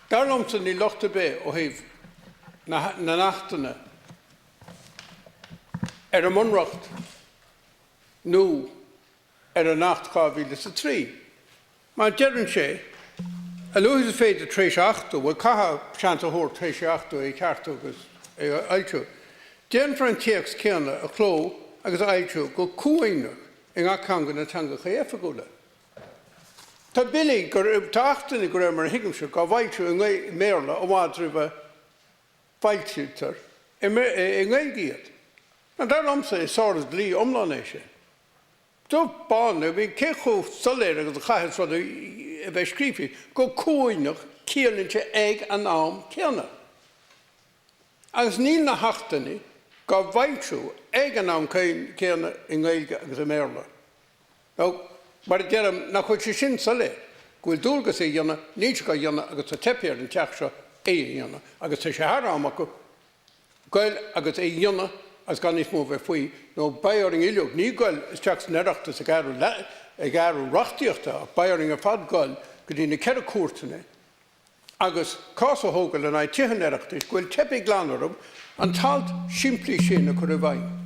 Darlumsen ní lochta bé ó híh na nachtainna ar an munracht nó ar an nacht 2003. Má dearann sé, a luas is féidir tréis achta, bhfuil catha seanta thóir tréis achta é ceartú agus ailtiú. Déan for an tíocht céanna a chló agus ailtiú go cúineach i ngacanga na teangacha éifeagadh. Tá bilí gur táachtainna go raibh mar higamse go bhailtiú i méarla ó bhád roimh bhailtiútar i ngéilgéad. Na darlumsa is sáras lí omláin é sé. Dó bána bhí céchú soléir agus a chaithas rud a bheith scríofaí go cúineach céannainte ag an am céanna. Agus níl na hachtainna go bhailtiú ag an am céanna i ngéilge agus i méarla. Mar dearm na chuid sé sin soléir, gohfuil dúlgas é dhéanana, níos go dhéanana agus a tepiar an teach seo é dhéanana, agus tá sé thrámach go gail agus é dhéanana as gan níos mó bheith faoi nó baoring ileog, ní gail is teach neachtas a garú rachtíochta ach baoring a fad gail go dtí na cead cuairtainna agus cás a thógail an aghaidh tíocha neachtas gohfuil tepi glanarm an talt siimplí sin a chur a bhain.